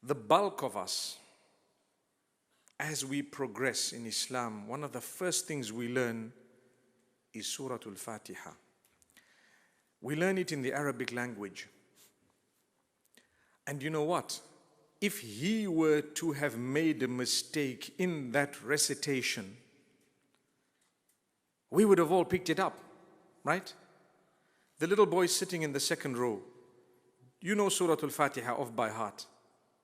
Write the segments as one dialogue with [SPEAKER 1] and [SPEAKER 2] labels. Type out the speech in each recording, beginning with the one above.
[SPEAKER 1] The bulk of us, as we progress in Islam, one of the first things we learn is Surah Al-Fatiha. We learn it in the Arabic language. And you know what? If he were to have made a mistake in that recitation, we would have all picked it up, right? The little boy sitting in the second row, you know Surah Al-Fatiha off by heart,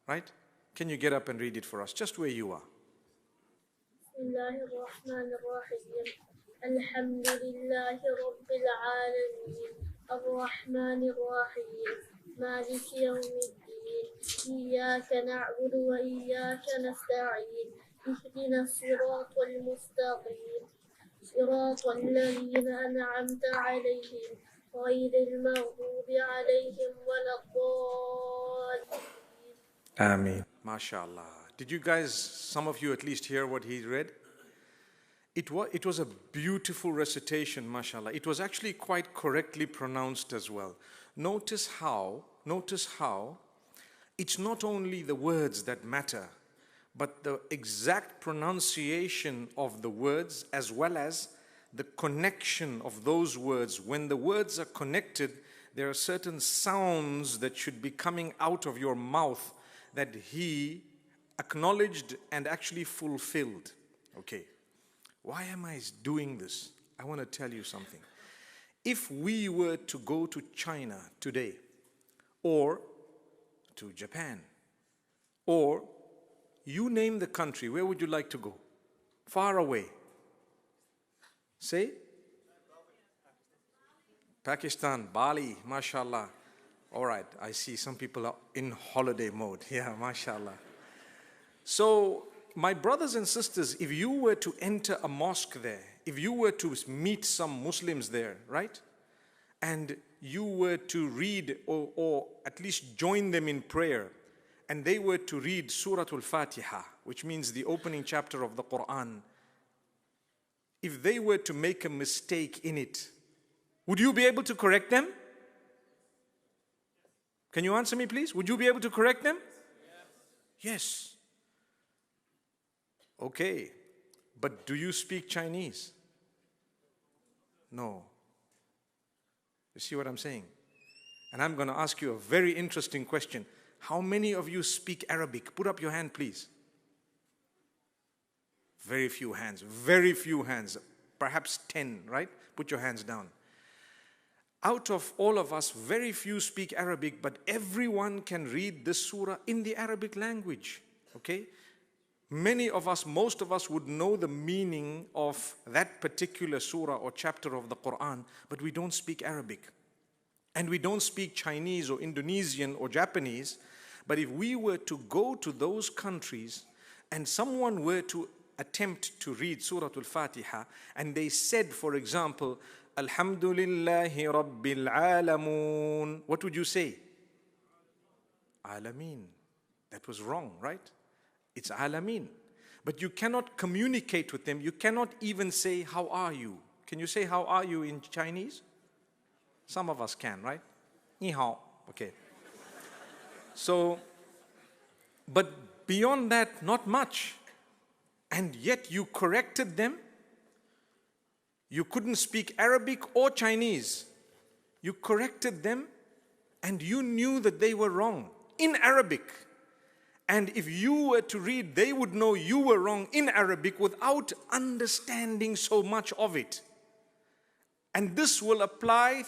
[SPEAKER 1] right? Can you get up and read it for us, just where you are?
[SPEAKER 2] Alhamdulillahi Rabbil Alameen, Ar-Rahmanir Rahim, Maliki Yawmiddin, Iyyaka na'budu wa iyyaka nasta'in, Ihdina as-siratal mustaqim, Siratal ladhina an'amta 'alayhim, ghayril maghdubi 'alayhim waladdallin.
[SPEAKER 1] Ameen. MashaAllah. Did you guys, some of you at least, hear what he read? It was a beautiful recitation, mashallah. It was actually quite correctly pronounced as well. Notice how it's not only the words that matter, but the exact pronunciation of the words as well as the connection of those words. When the words are connected, there are certain sounds that should be coming out of your mouth that he acknowledged and actually fulfilled. Okay. Why am I doing this? I want to tell you something. If we were to go to China today, or to Japan, or you name the country, where would you like to go? Far away. Say? Pakistan, Bali, mashallah. All right, I see some people are in holiday mode. Yeah, mashallah. So, my brothers and sisters, if you were to enter a mosque there, if you were to meet some Muslims there, right? And you were to read or at least join them in prayer, and they were to read Surah Al-Fatiha, which means the opening chapter of the Quran, if they were to make a mistake in it, would you be able to correct them? Can you answer me, please? Would you be able to correct them? Yes. Okay, but do you speak Chinese? No. You see what I'm saying? And I'm going to ask you a very interesting question. How many of you speak Arabic? Put up your hand, please. Very few hands. Very few hands. Perhaps 10, right? Put your hands down. Out of all of us, very few speak Arabic, but everyone can read this surah in the Arabic language. Okay? Many of us, most of us would know the meaning of that particular surah or chapter of the Quran, but we don't speak Arabic. And we don't speak Chinese or Indonesian or Japanese. But if we were to go to those countries and someone were to attempt to read Surah Al-Fatiha and they said, for example, Alhamdulillahi Rabbil Alamun, what would you say? Alameen. That was wrong, right? It's Alameen. But you cannot communicate with them. You cannot even say, how are you? Can you say, how are you in Chinese? Some of us can, right? Ni hao. Okay. So, but beyond that, not much. And yet you corrected them. You couldn't speak Arabic or Chinese. You corrected them and you knew that they were wrong in Arabic. And if you were to read, they would know you were wrong in Arabic without understanding so much of it. And this will apply